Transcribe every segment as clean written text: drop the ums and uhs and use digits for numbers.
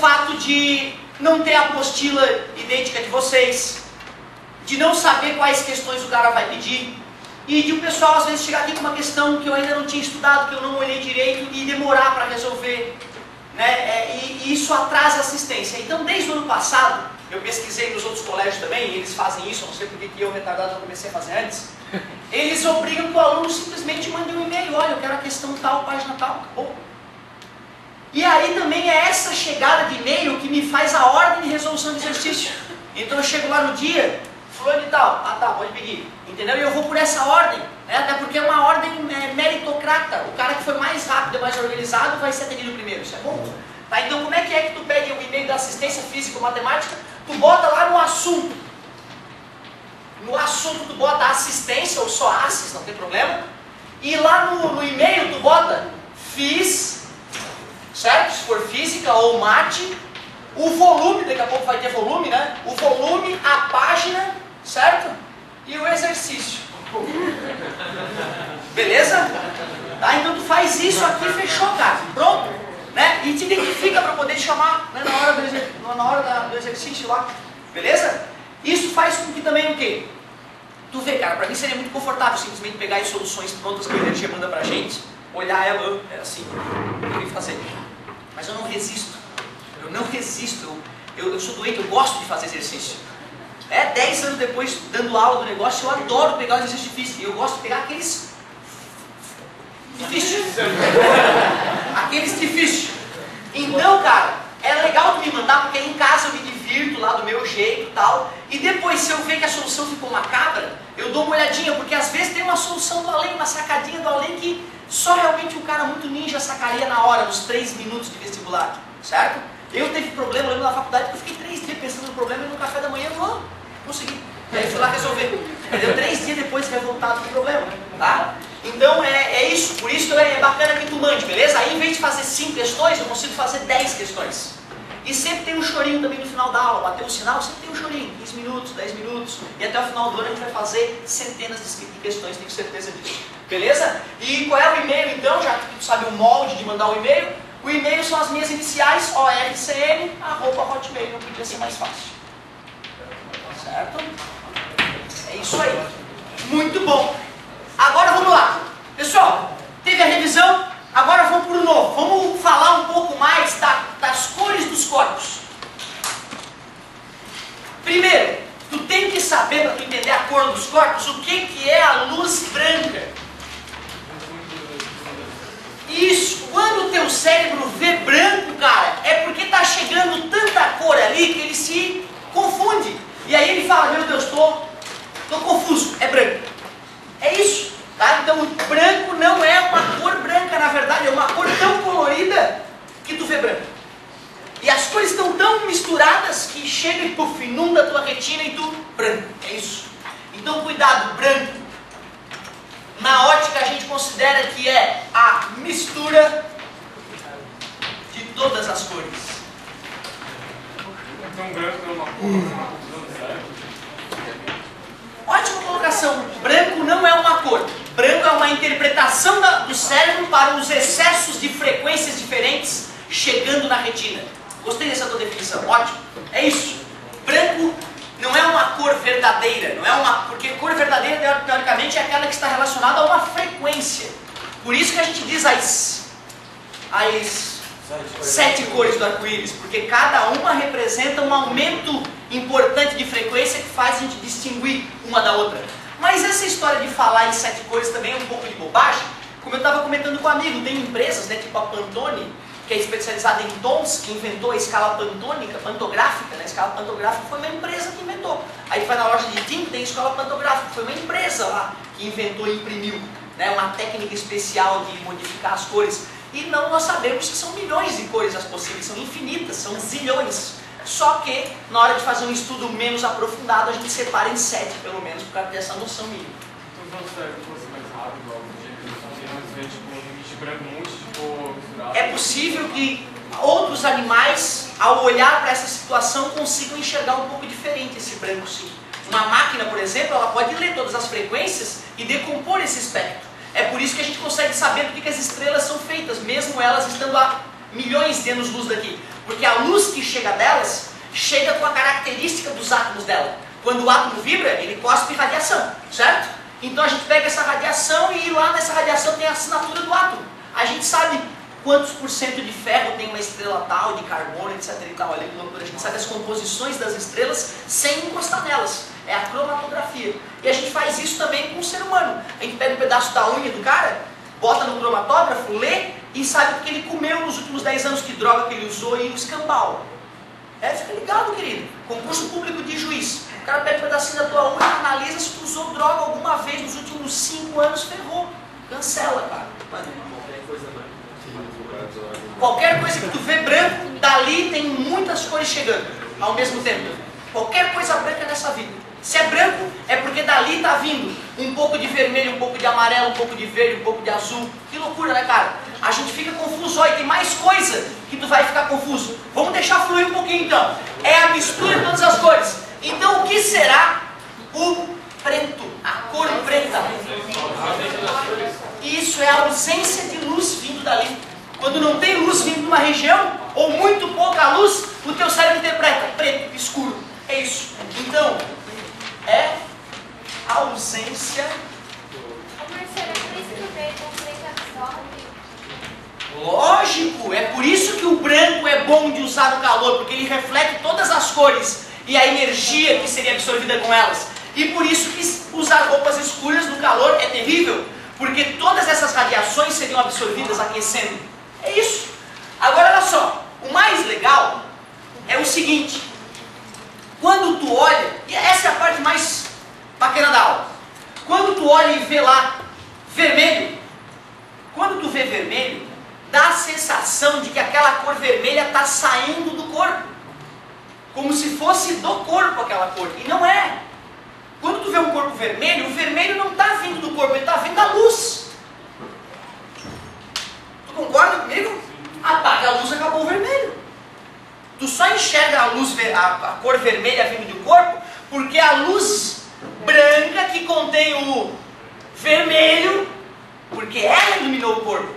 fato de não ter a apostila idêntica de vocês, de não saber quais questões o cara vai pedir, e de o pessoal às vezes chegar aqui com uma questão que eu ainda não tinha estudado, que eu não olhei direito, e demorar para resolver, né? E isso atrasa a assistência. Então, desde o ano passado, eu pesquisei nos outros colégios também, e eles fazem isso, eu não sei porque que eu, retardado, não comecei a fazer antes. Eles obrigam que o aluno simplesmente mande um e-mail: olha, eu quero a questão tal, página tal, acabou. E aí também é essa chegada de e-mail que me faz a ordem de resolução de exercício. Então eu chego lá no dia, fulano e tal, ah tá, pode pedir, entendeu? E eu vou por essa ordem, né? Até porque é uma ordem meritocrata. O cara que foi mais rápido e mais organizado vai ser atendido primeiro, isso é bom. Tá? Então como é que tu pede o e-mail da assistência física ou matemática? Tu bota lá no assunto. No assunto tu bota assistência ou só assis, não tem problema. E lá no e-mail tu bota fiz, certo? Se for física ou mate, o volume, daqui a pouco vai ter volume, né? O volume, a página, certo? E o exercício. Beleza? Tá? Então tu faz isso aqui e fechou, cara. Pronto? Né? E te identifica para poder te chamar, né? na hora do exercício lá. Beleza? Isso faz com que também o quê? Tu vê, cara, para mim seria muito confortável simplesmente pegar as soluções prontas que a energia manda pra gente, olhar ela, é assim, eu queria fazer. Mas eu não resisto. Eu não resisto. Eu sou doente, eu gosto de fazer exercício. 10 anos depois, dando aula do negócio, eu adoro pegar os exercícios difíceis. E eu gosto de pegar aqueles difíceis. Aqueles difíceis. Então, cara, é legal tu me mandar, porque em casa eu me divirto lá do meu jeito e tal. E depois, se eu ver que a solução ficou macabra, eu dou uma olhadinha, porque às vezes tem uma solução do além, uma sacadinha do além que só realmente um cara muito ninja sacaria na hora, nos 3 minutos de vestibular, certo? Eu teve problema, eu lembro na faculdade que eu fiquei 3 dias pensando no problema e no café da manhã eu vou conseguir. E aí fui lá resolver. Entendeu? 3 dias depois revoltado com o problema, tá? Então é isso, por isso que é bacana que tu mande, beleza? Aí em vez de fazer 5 questões, eu consigo fazer 10 questões. E sempre tem um chorinho também no final da aula, bateu o sinal, sempre tem um chorinho, 15 minutos, 10 minutos, e até o final do ano a gente vai fazer centenas de questões, tenho certeza disso. Beleza? E qual é o e-mail então, já que tu sabe o molde de mandar o e-mail? O e-mail são as minhas iniciais, orcn@hotmail, não podia ser mais fácil. Certo? É isso aí. Muito bom. Agora vamos lá. Pessoal, teve a revisão, agora vamos para o novo. Vamos falar um pouco mais das cores dos corpos. Primeiro, tu tem que saber, para tu entender a cor dos corpos, o que é a luz branca. Isso, quando o teu cérebro vê branco, cara, é porque está chegando tanta cor ali que ele se confunde. E aí ele fala, meu Deus, tô confuso, é branco. É isso, tá? Então o branco não é uma cor branca, na verdade, é uma cor tão colorida que tu vê branco. E as cores estão tão misturadas que chega e puf, inunda a tua retina e tu branco. É isso. Então cuidado, branco. Na ótica a gente considera que é a mistura de todas as cores. Então branco é uma cor, Ótima colocação. Branco não é uma cor. Branco é uma interpretação do cérebro para os excessos de frequências diferentes chegando na retina. Gostei dessa tua definição. Ótimo. É isso. Branco não é uma cor verdadeira. Não é uma, porque cor verdadeira, teoricamente, é aquela que está relacionada a uma frequência. Por isso que a gente diz as 7 cores do arco-íris, porque cada uma representa um aumento importante de frequência que faz a gente distinguir uma da outra. Mas essa história de falar em 7 cores também é um pouco de bobagem. Como eu estava comentando com um amigo, tem empresas, né, tipo a Pantone, que é especializada em tons, que inventou a escala pantográfica, né? A escala pantográfica foi uma empresa que inventou. Aí vai na loja de tinta, tem a escala pantográfica, foi uma empresa lá que inventou e imprimiu, né, uma técnica especial de modificar as cores. E não nós sabemos que são milhões de cores as possíveis, são infinitas, são zilhões. Só que, na hora de fazer um estudo menos aprofundado, a gente separa em 7, pelo menos, para ter essa noção mínima. Então, se fosse mais rápido, algo do jeito que não vê, tipo, um limite branco, um monte de cor misturado. É possível que outros animais, ao olhar para essa situação, consigam enxergar um pouco diferente esse branco, sim. Uma máquina, por exemplo, ela pode ler todas as frequências e decompor esse espectro. É por isso que a gente consegue saber do que as estrelas são feitas, mesmo elas estando a milhões de anos-luz daqui. Porque a luz que chega delas, chega com a característica dos átomos dela. Quando o átomo vibra, ele cospe radiação, certo? Então a gente pega essa radiação e lá nessa radiação tem a assinatura do átomo. A gente sabe quantos por cento de ferro tem uma estrela tal, de carbono, etc e tal. Olha que loucura, a gente sabe as composições das estrelas sem encostar nelas. É a cromatografia. E a gente faz isso também com o ser humano. A gente pega um pedaço da unha do cara, bota no cromatógrafo, lê e sabe o que ele comeu nos últimos 10 anos, que droga que ele usou e o escambau. Fica ligado, querido. Concurso público de juiz. O cara pega um pedacinho da tua unha, analisa se tu usou droga alguma vez nos últimos 5 anos, ferrou. Cancela, cara. Qualquer coisa que tu vê branco, dali tem muitas cores chegando ao mesmo tempo. Qualquer coisa branca nessa vida. Se é branco, é porque dali está vindo um pouco de vermelho, um pouco de amarelo, um pouco de verde, um pouco de azul. Que loucura, né, cara? A gente fica confuso, olha, tem mais coisa que tu vai ficar confuso. Vamos deixar fluir um pouquinho então. É a mistura de todas as cores. Então o que será o preto? A cor preta. Isso é a ausência de luz vindo dali. Quando não tem luz vindo de uma região, ou muito pouca luz, o teu cérebro interpreta preto, escuro. É isso. Então, é a ausência. Mas será por isso que o preto absorve? Lógico, é por isso que o branco é bom de usar no calor, porque ele reflete todas as cores e a energia que seria absorvida com elas. E por isso que usar roupas escuras no calor é terrível, porque todas essas radiações seriam absorvidas aquecendo. É isso. Agora olha só, o mais legal é o seguinte: quando tu olha, e essa é a parte mais bacana da aula, quando tu olha e vê lá vermelho, quando tu vê vermelho, dá a sensação de que aquela cor vermelha está saindo do corpo, como se fosse do corpo aquela cor, e não é. Quando tu vê um corpo vermelho, o vermelho não está vindo do corpo, ele está vindo da luz. Tu concorda comigo? Apaga a luz, acabou o vermelho. Tu só enxerga a luz, a cor vermelha vindo do corpo, porque a luz branca que contém o vermelho, porque ela iluminou o corpo.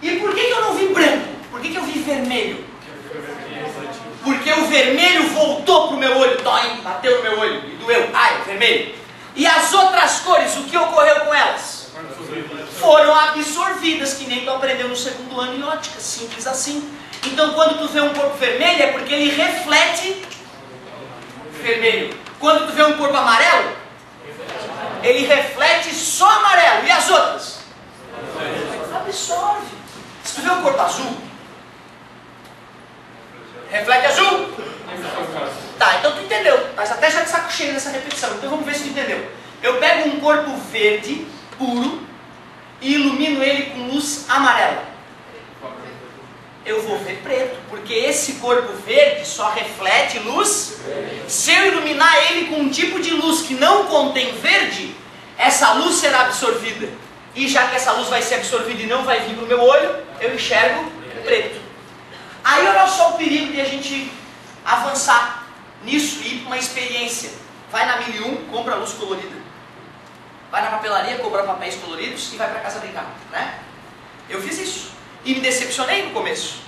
E por que eu não vi branco? Por que eu vi vermelho? Porque o vermelho voltou para o meu olho, bateu no meu olho e doeu. Ai, vermelho. E as outras cores, o que ocorreu com elas? Foram absorvidas, que nem tu aprendeu no segundo ano em ótica, simples assim. Então quando tu vê um corpo vermelho é porque ele reflete vermelho. Quando tu vê um corpo amarelo, ele reflete só amarelo. E as outras? Absorve. Se tu vê um corpo azul, reflete azul? Tá, então tu entendeu. Mas até já de saco cheio nessa repetição. Então vamos ver se tu entendeu. Eu pego um corpo verde, puro, e ilumino ele com luz amarela. Eu vou ver preto, porque esse corpo verde só reflete luz. Se eu iluminar ele com um tipo de luz que não contém verde, essa luz será absorvida. E já que essa luz vai ser absorvida e não vai vir para o meu olho, eu enxergo preto. Aí olha só o perigo de a gente avançar nisso e ir para uma experiência. Vai na 1001, compra luz colorida. Vai na papelaria, compra papéis coloridos e vai para casa brincar, né? Eu fiz isso. E me decepcionei no começo.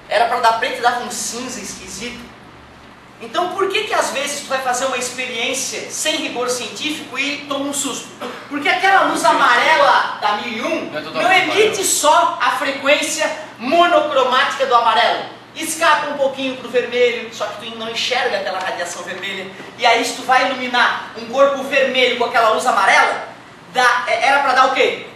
Era para dar preto e dava um cinza esquisito. Então por que às vezes tu vai fazer uma experiência sem rigor científico e toma um susto? Porque aquela luz amarela da 1001 não emite só a frequência monocromática do amarelo. Escapa um pouquinho para o vermelho, só que tu não enxerga aquela radiação vermelha. E aí se tu vai iluminar um corpo vermelho com aquela luz amarela, era para dar o quê?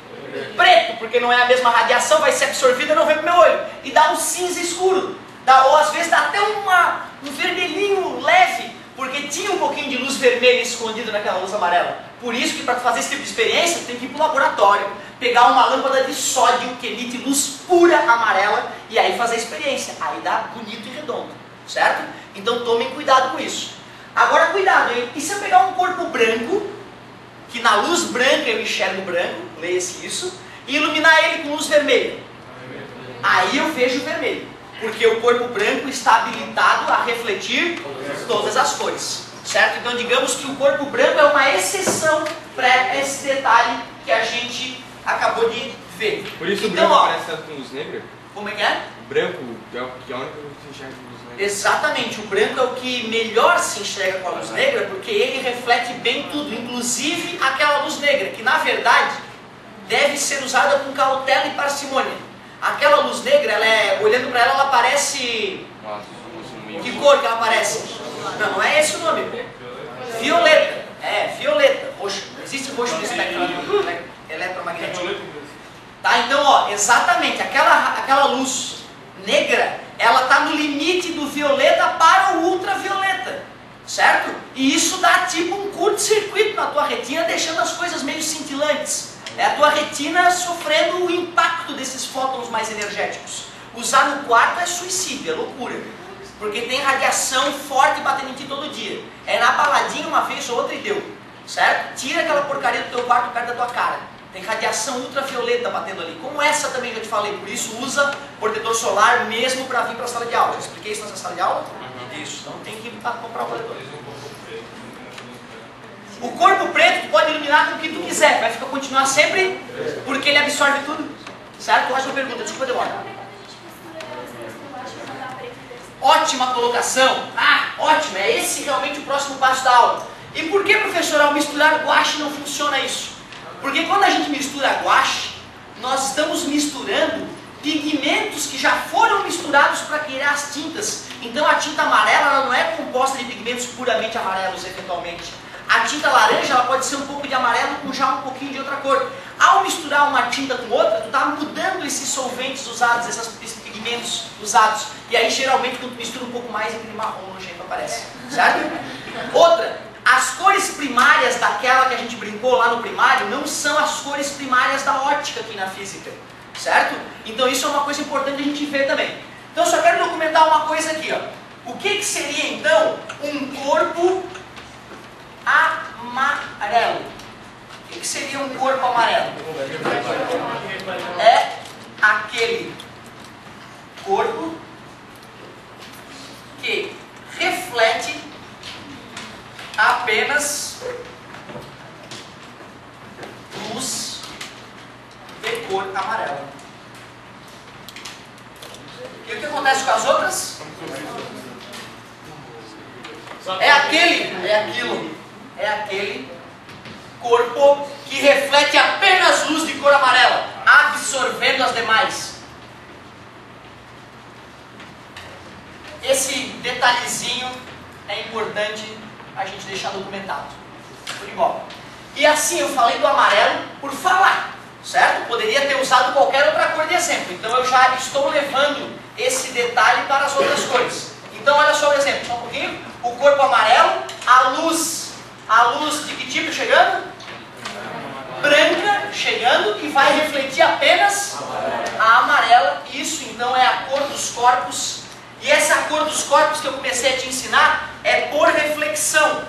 Preto, porque não é a mesma radiação, vai ser absorvida, não vem para o meu olho. E dá um cinza escuro. Ou às vezes dá até um vermelhinho leve, porque tinha um pouquinho de luz vermelha escondida naquela luz amarela. Por isso que para fazer esse tipo de experiência, tem que ir para o laboratório, pegar uma lâmpada de sódio que emite luz pura amarela e aí fazer a experiência. Aí dá bonito e redondo, certo? Então tomem cuidado com isso. Agora cuidado, hein? E se eu pegar um corpo branco, que na luz branca eu enxergo branco, leia-se isso, e iluminar ele com luz vermelha? Aí eu vejo vermelho. Porque o corpo branco está habilitado a refletir todas as cores, certo? Então digamos que o corpo branco é uma exceção para esse detalhe que a gente acabou de ver. Por isso então, o branco parece tanto com luz negra? Como é que é? O branco é o que é a única coisa que você enxerga com luz negra. Exatamente, o branco é o que melhor se enxerga com a luz negra, porque ele reflete bem tudo, inclusive aquela luz negra, que na verdade deve ser usada com cautela e parcimônia. Aquela luz negra, olhando para ela, ela parece... Que cor que ela parece? Não, não é esse o nome. Violeta. É, violeta. Roxo. Não existe roxo no espectro eletromagnético. Tá, então, ó, exatamente, aquela luz negra, ela está no limite do violeta para o ultravioleta, certo? E isso dá tipo um curto-circuito na tua retina, deixando as coisas meio cintilantes. É a tua retina sofrendo o impacto desses fótons mais energéticos. Usar no quarto é suicídio, é loucura. Porque tem radiação forte batendo em ti todo dia. É na baladinha uma vez ou outra e deu, certo? Tira aquela porcaria do teu quarto perto da tua cara. Tem radiação ultravioleta batendo ali. Como essa também já te falei, por isso usa protetor solar mesmo para vir para a sala de aula. Já expliquei isso nessa sala de aula? Isso, então tem que comprar o protetor. O corpo preto tu pode iluminar com o que tu quiser, vai continuar sempre, porque ele absorve tudo, certo? Ótima pergunta, desculpa a demora. Ótima colocação. Ah, ótimo, é esse realmente o próximo passo da aula. E por que, professor, ao misturar guache não funciona isso? Porque quando a gente mistura guache, nós estamos misturando pigmentos que já foram misturados para criar as tintas. Então a tinta amarela ela não é composta de pigmentos puramente amarelos, eventualmente. A tinta laranja ela pode ser um pouco de amarelo com já um pouquinho de outra cor. Ao misturar uma tinta com outra, tu está mudando esses solventes usados, esses pigmentos usados. E aí geralmente quando tu mistura um pouco mais, aquele marrom nojento aparece. Certo? Outra. As cores primárias daquela que a gente brincou lá no primário não são as cores primárias da óptica aqui na física, certo? Então isso é uma coisa importante a gente ver também. Então eu só quero documentar uma coisa aqui, ó. O que seria então um corpo amarelo? O que seria um corpo amarelo? É aquele corpo que reflete apenas luz de cor amarela. E o que acontece com as outras? É aquele corpo que reflete apenas luz de cor amarela, absorvendo as demais. Esse detalhezinho é importante a gente deixar documentado. Tudo igual. E assim, eu falei do amarelo por falar, certo? Poderia ter usado qualquer outra cor de exemplo. Então eu já estou levando esse detalhe para as outras cores. Então olha só o exemplo, só um pouquinho. O corpo amarelo, a luz de que tipo chegando? Branca chegando e vai refletir apenas a amarela. Isso então é a cor dos corpos. E essa cor dos corpos que eu comecei a te ensinar é por reflexão.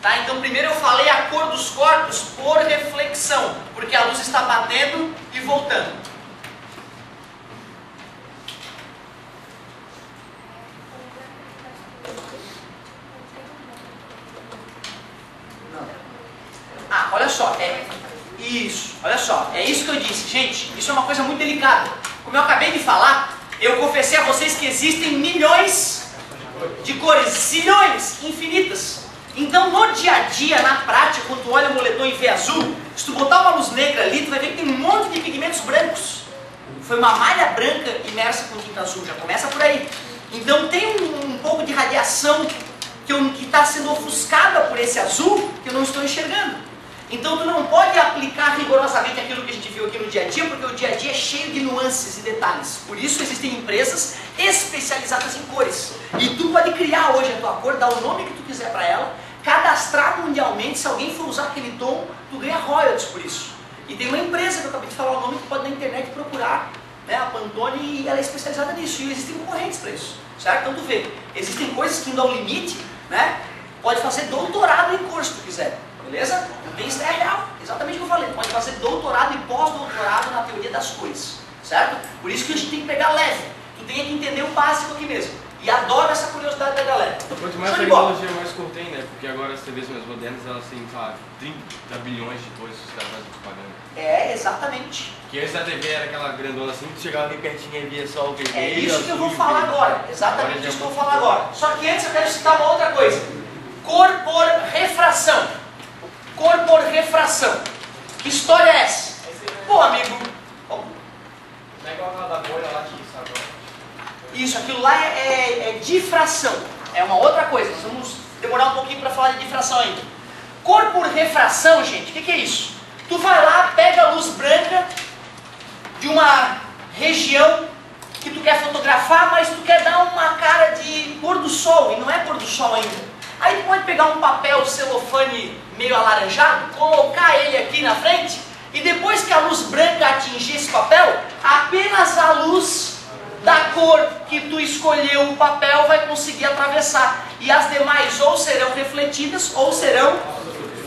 Tá? Então primeiro eu falei a cor dos corpos por reflexão, porque a luz está batendo e voltando. Ah, olha só, isso, olha só, é isso que eu disse. Gente, isso é uma coisa muito delicada. Como eu acabei de falar, eu confessei a vocês que existem milhões de cores, zilhões, infinitas. Então no dia a dia, na prática, quando tu olha o moletom e vê azul, se tu botar uma luz negra ali, tu vai ver que tem um monte de pigmentos brancos. Foi uma malha branca imersa com tinta azul, já começa por aí. Então tem um pouco de radiação que está sendo ofuscada por esse azul que eu não estou enxergando. Então tu não pode aplicar rigorosamente aquilo que a gente viu aqui no dia a dia, porque o dia a dia é cheio de nuances e detalhes. Por isso existem empresas especializadas em cores. E tu pode criar hoje a tua cor, dar o nome que tu quiser para ela, cadastrar mundialmente, se alguém for usar aquele tom, tu ganha royalties por isso. E tem uma empresa que eu acabei de falar o nome que pode na internet procurar, né, a Pantone, e ela é especializada nisso. E existem concorrentes para isso, certo? Então tu vê, existem coisas que indo ao limite, né, pode fazer doutorado em cor se tu quiser. Beleza? Isso é real, exatamente o que eu falei. Pode fazer doutorado e pós-doutorado na teoria das cores, certo? Por isso que a gente tem que pegar leve. Tu tem que entender o básico aqui mesmo. E adoro essa curiosidade da galera. Quanto mais Show de bola. tecnologia, mais cor tem, né? Porque agora as TVs mais modernas, elas têm, sabe, 30 bilhões de coisas que os caras fazem propaganda. É, exatamente. Que antes da TV era aquela grandona assim, tu chegava ali pertinho e via só o vermelho. É isso que eu vou azul, falar verde. agora. Exatamente Agora isso que já eu vou falar agora. Só que antes eu quero citar uma outra coisa. Cor por refração. Cor por refração. Que história é essa? Pô, amigo. Não é igual aquela da bolha lá que isso agora. Isso, aquilo lá é difração. É uma outra coisa. Nós vamos demorar um pouquinho para falar de difração ainda. Cor por refração, gente, o que é isso? Tu vai lá, pega a luz branca de uma região que tu quer fotografar, mas tu quer dar uma cara de pôr do sol, e não é pôr do sol ainda. Aí tu pode pegar um papel celofane meio alaranjado, colocar ele aqui na frente, e depois que a luz branca atingir esse papel, apenas a luz da cor que tu escolheu o papel vai conseguir atravessar. E as demais ou serão refletidas ou serão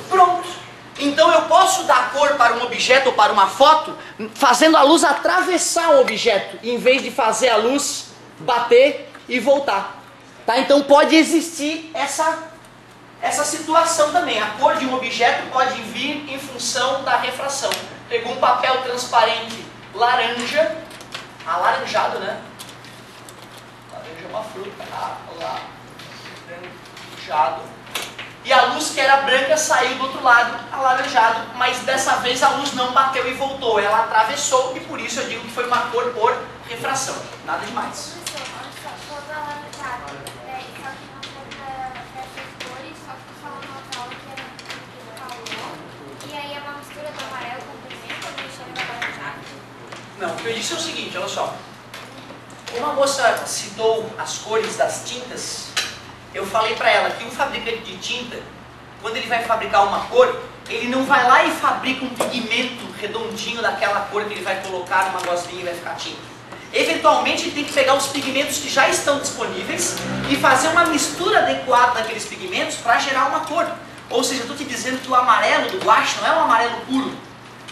prontos. Então eu posso dar cor para um objeto ou para uma foto fazendo a luz atravessar o objeto, em vez de fazer a luz bater e voltar. Tá? Então pode existir essa situação também. A cor de um objeto pode vir em função da refração. Pegou um papel transparente laranja, alaranjado, né? Laranja é uma fruta, alaranjado. E a luz que era branca saiu do outro lado, alaranjado, mas dessa vez a luz não bateu e voltou, ela atravessou, e por isso eu digo que foi uma cor por refração. Nada demais. Olha só, todo alaranjado, né? Só que não conta dessas cores, só que tu falou na outra aula que era o que tu falou. E aí é uma mistura do amarelo com o vermelho, quando ele chega no alaranjado. Não, o que eu disse é o seguinte, olha só. Como a moça citou as cores das tintas, eu falei para ela que um fabricante de tinta, quando ele vai fabricar uma cor, ele não vai lá e fabrica um pigmento redondinho daquela cor que ele vai colocar numa gosminha e vai ficar tinta. Eventualmente ele tem que pegar os pigmentos que já estão disponíveis e fazer uma mistura adequada daqueles pigmentos para gerar uma cor. Ou seja, eu estou te dizendo que o amarelo do guache não é um amarelo puro,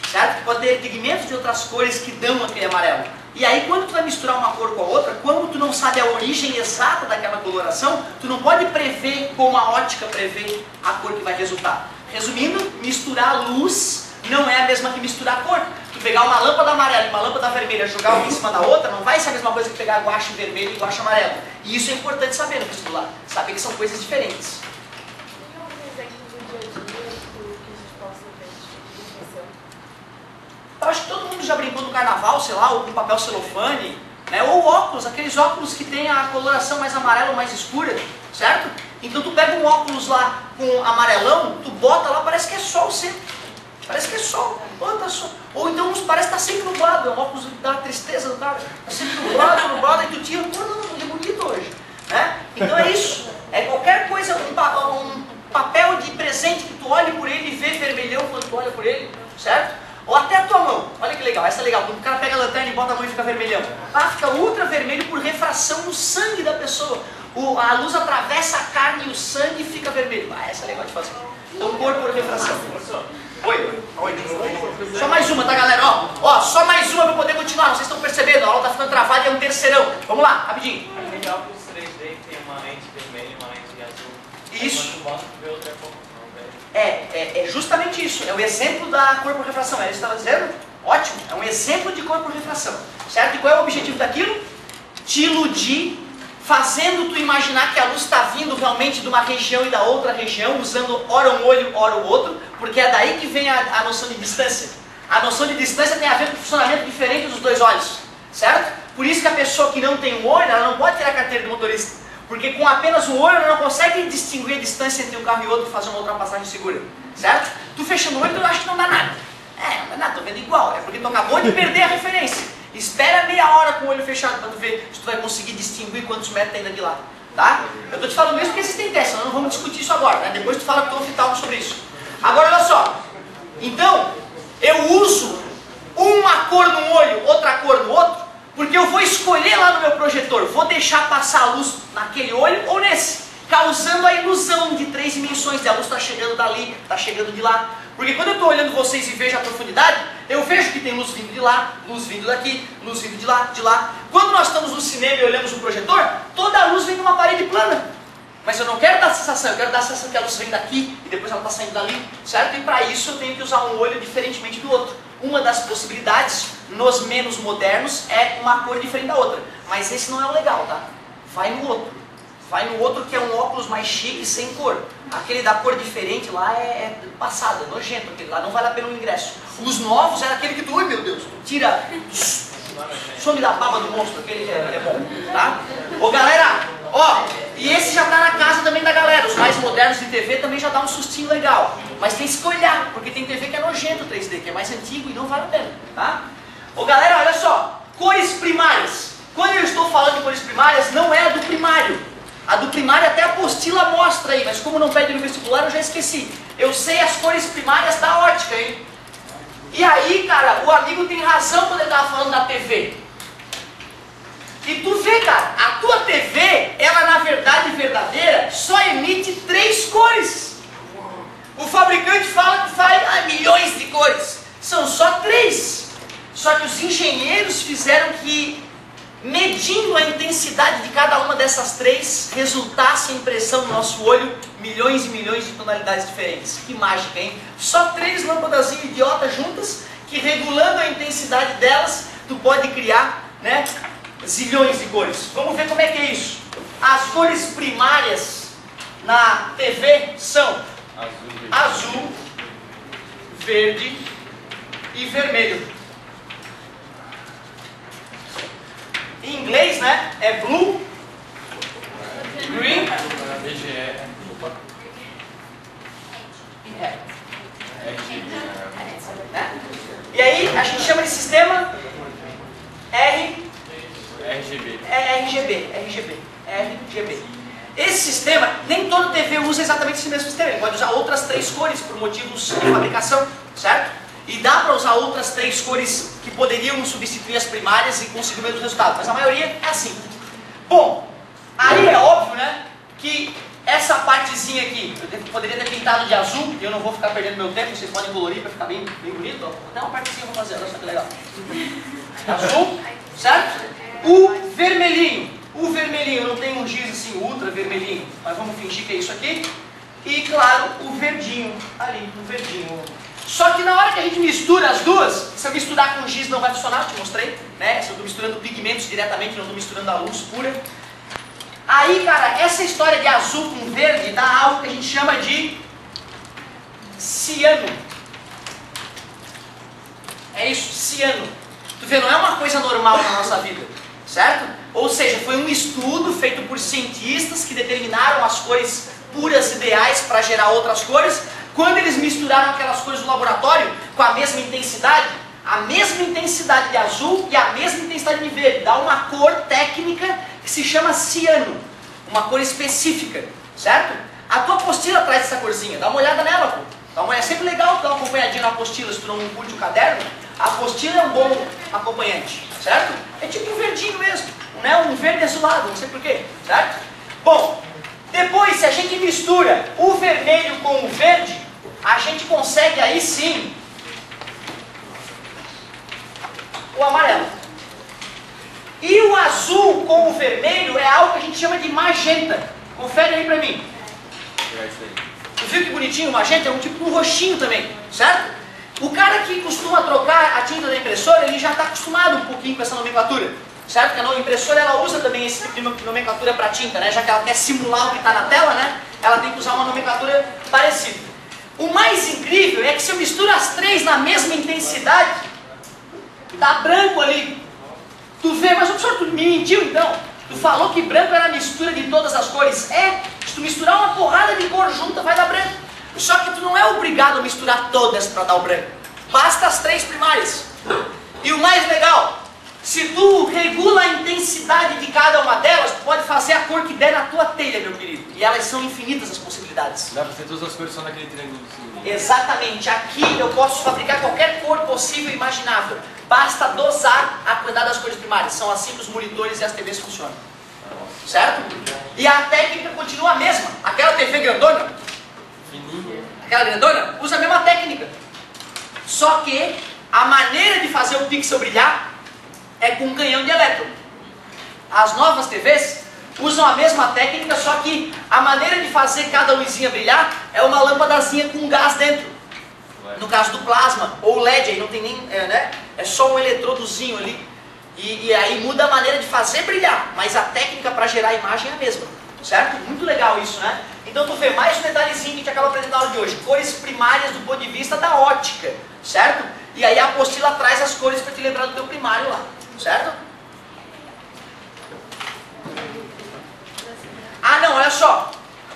certo? Que pode ter pigmentos de outras cores que dão aquele amarelo. E aí quando tu vai misturar uma cor com a outra, como tu não sabe a origem exata daquela coloração, tu não pode prever como a ótica prevê a cor que vai resultar. Resumindo, misturar luz não é a mesma que misturar cor. Tu pegar uma lâmpada amarela e uma lâmpada vermelha, jogar uma em cima da outra, não vai ser a mesma coisa que pegar guache vermelho e guache amarelo. E isso é importante saber no vestibular, saber que são coisas diferentes. Tem algum exemplo do dia a dia que a gente possa ver de diferenciação? Eu acho que todo mundo já brincou no carnaval, sei lá, ou com papel celofane, né? Ou óculos, aqueles óculos que tem a coloração mais amarela ou mais escura, certo? Então tu pega um óculos lá com amarelão, tu bota lá, parece que é sol sempre. Parece que é sol. Tá sol. Ou então parece que está sempre nublado, é um óculos que dá uma tristeza do cara. Está sempre nublado, e tu tira, pô, não, é bonito hoje. Né? Então é isso. É qualquer coisa, um papel de presente que tu olhe por ele e vê vermelhão quando tu olha por ele, certo? Ou até a tua mão, olha que legal, essa é legal, quando o cara pega a lanterna e bota a mão e fica vermelhão. Fica ultra vermelho por refração no sangue da pessoa. A luz atravessa a carne e o sangue e fica vermelho. Essa é legal de fazer. Então cor por refração. Oi. Só mais uma, tá galera? Ó, só mais uma para poder continuar, vocês estão percebendo, a aula tá ficando travada e é um terceirão. Vamos lá, rapidinho. É legal que os 3D tem uma lente vermelha e uma lente azul. Isso. Quando tu vê outra cor. É justamente isso, é o exemplo da cor por refração, é isso que estava dizendo? Ótimo, é um exemplo de cor por refração, certo? E qual é o objetivo daquilo? Te iludir, fazendo tu imaginar que a luz está vindo realmente de uma região e da outra região, usando ora um olho, ora o outro, porque é daí que vem a noção de distância. A noção de distância tem a ver com o funcionamento diferente dos dois olhos, certo? Por isso que a pessoa que não tem um olho, ela não pode tirar a carteira de motorista. Porque com apenas um olho ela não consegue distinguir a distância entre um carro e outro e fazer uma ultrapassagem segura, certo? Tu fechando o olho, tu acha que não dá nada. Não dá nada, tô vendo igual, é porque tu acabou de perder a referência. Espera meia hora com o olho fechado para tu ver se tu vai conseguir distinguir quantos metros tem daqui lá, tá? Eu tô te falando isso porque existem testes, nós não vamos discutir isso agora, né? Depois tu fala com o teu oftalmo sobre isso. Agora olha só, então, eu uso uma cor num olho, outra cor no outro, porque eu vou escolher lá no meu projetor, vou deixar passar a luz naquele olho ou nesse, causando a ilusão de 3 dimensões, a luz está chegando dali, está chegando de lá. Porque quando eu estou olhando vocês e vejo a profundidade, Eu vejo que tem luz vindo de lá, luz vindo daqui, luz vindo de lá, de lá. Quando nós estamos no cinema e olhamos o projetor, toda a luz vem de uma parede plana. Mas eu não quero dar a sensação, eu quero dar a sensação que a luz vem daqui e depois ela está saindo dali, certo? E para isso eu tenho que usar um olho diferentemente do outro. Uma das possibilidades, nos menos modernos, é uma cor diferente da outra. Mas esse não é o legal, tá? Vai no outro. Vai no outro que é um óculos mais chique, sem cor. Aquele da cor diferente lá é passado, é nojento. Aquele lá não vale a pena o ingresso. Os novos era aquele que tu, ui meu Deus, tu tira, some da baba do monstro, aquele é bom, tá? Ô galera, ó, e esse já tá na casa também da galera. Os mais modernos de TV também já dá um sustinho legal. Mas tem que olhar, porque tem TV que é nojento 3D, que é mais antigo e não vale a pena, tá? Ô galera, olha só, cores primárias. Quando eu estou falando de cores primárias, não é a do primário. A do primário até a apostila mostra aí, mas como não pede no vestibular eu já esqueci. Eu sei as cores primárias da ótica, hein? E aí, cara, o amigo tem razão quando ele estava falando da TV. E tu vê, cara, a tua TV, ela na verdade verdadeira, só emite 3 cores. O fabricante fala que faz milhões de cores. São só 3. Só que os engenheiros fizeram que, medindo a intensidade de cada uma dessas 3, resultasse a impressão no nosso olho milhões e milhões de tonalidades diferentes. Que mágica, hein? Só 3 lâmpadazinhas idiotas juntas, que regulando a intensidade delas, tu pode criar, né, zilhões de cores. Vamos ver como é que é isso. As cores primárias na TV são azul, verde e vermelho. Em inglês, né, é blue, green e red. Né? E aí a gente chama de sistema RGB. Esse sistema, nem toda TV usa exatamente esse mesmo sistema. Ele pode usar outras 3 cores por motivos de fabricação, certo? E dá para usar outras 3 cores que poderiam substituir as primárias e conseguir o mesmo resultado. Mas a maioria é assim. Bom, aí é óbvio, né, que essa partezinha aqui, eu poderia ter pintado de azul, e eu não vou ficar perdendo meu tempo, vocês podem colorir para ficar bem bonito. Ó. Até uma partezinha eu vou fazer, olha só que legal. Azul, certo? O vermelhinho, não tem um giz assim, ultra vermelhinho, mas vamos fingir que é isso aqui. E claro, o verdinho, ali, o verdinho. Só que na hora que a gente mistura as duas, se eu misturar com giz não vai funcionar, eu te mostrei, né? Se eu estou misturando pigmentos diretamente, não estou misturando a luz pura. Aí, cara, essa história de azul com verde dá algo que a gente chama de ciano. É isso, ciano. Tu vê, não é uma coisa normal na nossa vida, certo? Ou seja, foi um estudo feito por cientistas que determinaram as cores puras ideais para gerar outras cores. Quando eles misturaram aquelas cores do laboratório com a mesma intensidade de azul e a mesma intensidade de verde, dá uma cor técnica que se chama ciano, uma cor específica, certo? A tua apostila traz essa corzinha, dá uma olhada nela, pô. Dá uma olhada. É sempre legal dar uma acompanhadinha na apostila, se tu não curte o caderno, a apostila é um bom acompanhante, certo? É tipo um verdinho mesmo, né? Um verde azulado, não sei porquê, certo? Bom, depois se a gente mistura o vermelho com o verde, a gente consegue aí sim o amarelo. E o azul com o vermelho é algo que a gente chama de magenta. Confere aí pra mim. Tu viu que bonitinho o magenta? É um tipo de um roxinho também, certo? O cara que costuma trocar a tinta da impressora, ele já está acostumado um pouquinho com essa nomenclatura, certo? Porque a impressora ela usa também esse tipo de nomenclatura para tinta, né? Já que ela quer simular o que está na tela, né? Ela tem que usar uma nomenclatura parecida. O mais incrível é que se eu misturo as 3 na mesma intensidade, dá branco ali. Tu vê, mas o professor, tu me mentiu então? Tu falou que branco era a mistura de todas as cores. É, se tu misturar uma porrada de cor junta, vai dar branco. Só que tu não é obrigado a misturar todas para dar o branco. Basta as 3 primárias. E o mais legal, se tu regula a intensidade de cada uma delas, tu pode fazer a cor que der na tua telha, meu querido. E elas são infinitas as possibilidades. Dá pra ser todas as cores só naquele triângulo. Exatamente. Aqui eu posso fabricar qualquer cor possível e imaginável. Basta dosar a quantidade das cores primárias. São assim que os monitores e as TVs funcionam. Certo? E a técnica continua a mesma. Aquela TV grandona, aquela grandona, usa a mesma técnica. Só que A maneira de fazer o pixel brilhar é com um canhão de elétron. As novas TVs usam a mesma técnica, só que a maneira de fazer cada luzinha brilhar é uma lâmpadazinha com gás dentro. No caso do plasma ou LED, aí não tem nem, né? É só um eletrodozinho ali. E aí muda a maneira de fazer brilhar, mas a técnica para gerar a imagem é a mesma, certo? Muito legal isso, né? Então tu vê mais um detalhezinho que a gente acaba aprendendo na aula de hoje, cores primárias do ponto de vista da ótica, certo? E aí a apostila traz as cores para te lembrar do teu primário lá, certo? Ah não, olha só,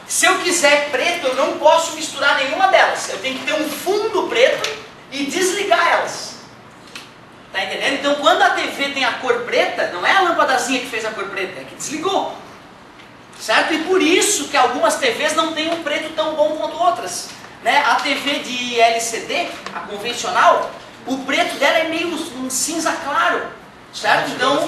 se eu quiser preto eu não posso misturar nenhuma delas, eu tenho que ter um fundo preto e desligar elas. Tá entendendo? Então quando a TV tem a cor preta, não é a lâmpadazinha que fez a cor preta, é que desligou. Certo? E por isso que algumas TVs não têm um preto tão bom quanto outras. Né? A TV de LCD, a convencional, o preto dela é meio um cinza claro. Certo? Então,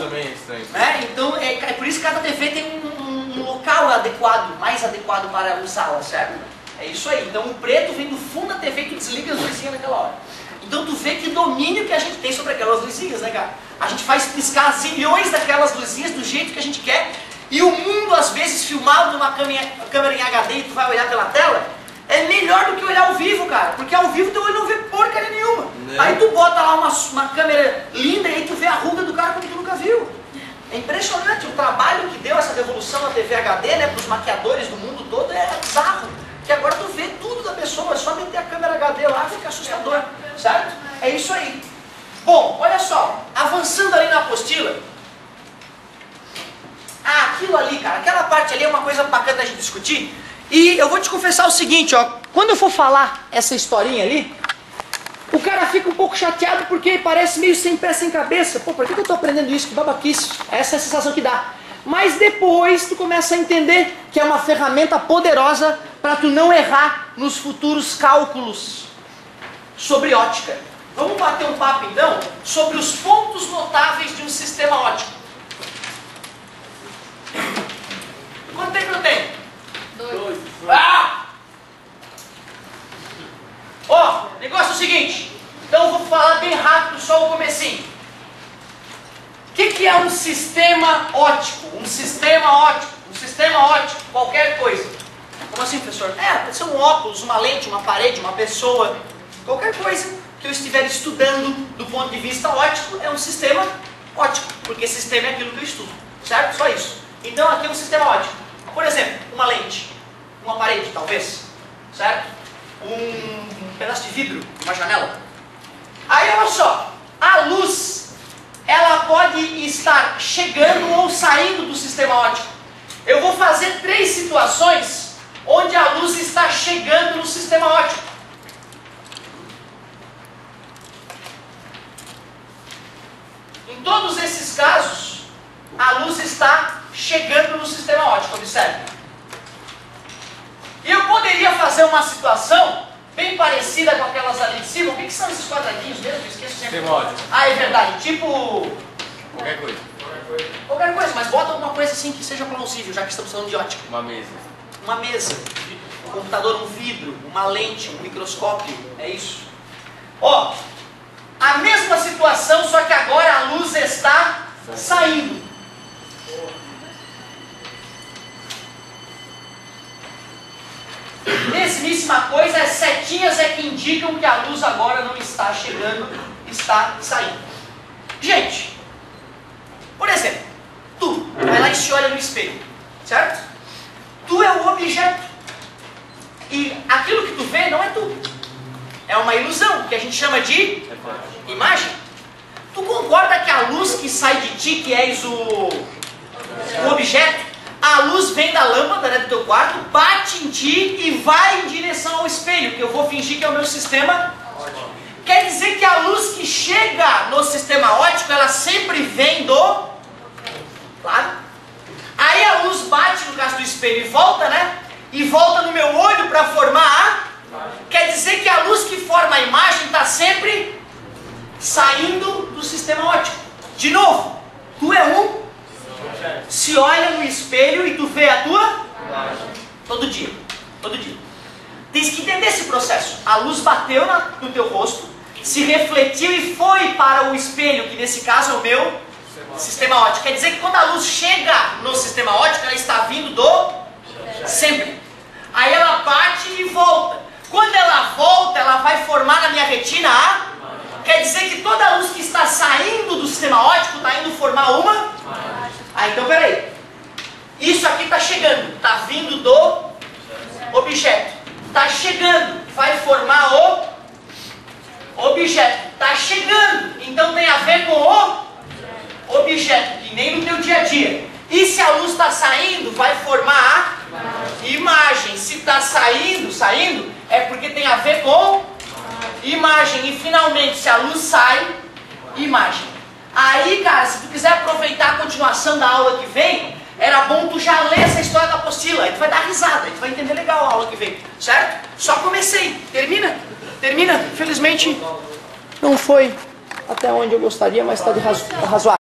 né? Então é por isso que cada TV tem um local adequado, mais adequado para usá-la, certo? É isso aí. Então o preto vem do fundo da TV que desliga as luzinhas naquela hora. Então tu vê que domínio que a gente tem sobre aquelas luzinhas, né, cara? A gente faz piscar zilhões daquelas luzinhas do jeito que a gente quer. E o mundo, às vezes, filmado numa câmera em HD e tu vai olhar pela tela, é melhor do que olhar ao vivo, cara. Porque ao vivo teu olho não vê porcaria nenhuma. Não. Aí tu bota lá uma câmera linda e aí tu vê a ruga do cara como tu nunca viu. É impressionante. O trabalho que deu essa revolução na TV HD, né, para os maquiadores do mundo todo, é bizarro. Que agora tu vê tudo da pessoa, é só meter a câmera HD lá, fica assustador. Certo? É isso aí. Bom, olha só. Avançando ali na apostila. Ah, aquilo ali, cara, aquela parte ali é uma coisa bacana da gente discutir. E eu vou te confessar o seguinte, ó. Quando eu for falar essa historinha ali, o cara fica um pouco chateado porque parece meio sem pé, sem cabeça. Pô, por que eu tô aprendendo isso? Que babaquice. Essa é a sensação que dá. Mas depois tu começa a entender que é uma ferramenta poderosa para tu não errar nos futuros cálculos sobre ótica. Vamos bater um papo então sobre os pontos notáveis de um sistema óptico. Quanto tempo eu tenho? 2. Ah! Ó, negócio é o seguinte. Então eu vou falar bem rápido, só o comecinho. O que é um sistema óptico? Um sistema óptico. Um sistema óptico, qualquer coisa. Como assim, professor? Pode ser um óculos, uma lente, uma parede, uma pessoa. Qualquer coisa que eu estiver estudando do ponto de vista óptico é um sistema óptico. Porque sistema é aquilo que eu estudo. Certo? Só isso. Então aqui é um sistema óptico. Por exemplo, uma lente, uma parede talvez, certo? Um pedaço de vidro, uma janela. Aí olha só, a luz, ela pode estar chegando ou saindo do sistema óptico. Eu vou fazer 3 situações onde a luz está chegando no sistema óptico. Em todos esses casos, a luz está chegando no sistema óptico, observe. E eu poderia fazer uma situação bem parecida com aquelas ali de cima. O que são esses quadradinhos mesmo? Eu esqueço sempre. Sistema óptico. Ah, é verdade. Tipo... Qualquer coisa. Qualquer coisa, mas bota alguma coisa assim que seja plausível, já que estamos falando de ótica. Uma mesa. Uma mesa, um computador, um vidro, uma lente, um microscópio, é isso. Ó, a mesma situação, só que agora a luz está saindo. Mesmíssima coisa, as setinhas é que indicam que a luz agora não está chegando, está saindo. Gente, por exemplo, tu vai lá e se olha no espelho, certo? Tu é o objeto. E aquilo que tu vê não é tu. É uma ilusão, que a gente chama de imagem. Tu concorda que a luz que sai de ti, que és o objeto, a luz vem da lâmpada, né, do teu quarto, bate em ti e vai em direção ao espelho, que eu vou fingir que é o meu sistema óptico. Quer dizer que a luz que chega no sistema óptico, ela sempre vem do... Claro. Aí a luz bate no caso do espelho e volta, né? E volta no meu olho para formar a... Quer dizer que a luz que forma a imagem está sempre saindo do sistema óptico. De novo, tu é um... Se olha no espelho e tu vê a tua... Todo dia. Todo dia. Tens que entender esse processo. A luz bateu no teu rosto se refletiu e foi para o espelho, que nesse caso é o meu sistema óptico. Quer dizer que quando a luz chega no sistema óptico, ela está vindo do sempre. Aí ela bate e volta. Quando ela volta, ela vai formar na minha retina a... Quer dizer que toda a luz que está saindo do sistema óptico está indo formar uma... então peraí. Isso aqui está chegando, está vindo do objeto. Está chegando, vai formar o objeto. Está chegando, então tem a ver com o objeto, que nem no teu dia a dia. E se a luz está saindo, vai formar a imagem. Se está saindo, é porque tem a ver com imagem. E finalmente, se a luz sai, imagem. Aí, cara, se tu quiser aproveitar a continuação da aula que vem, era bom tu já ler essa história da apostila. Aí tu vai dar risada, aí tu vai entender legal a aula que vem, certo? Só comecei. Termina. Infelizmente, não foi até onde eu gostaria, mas está de razoável.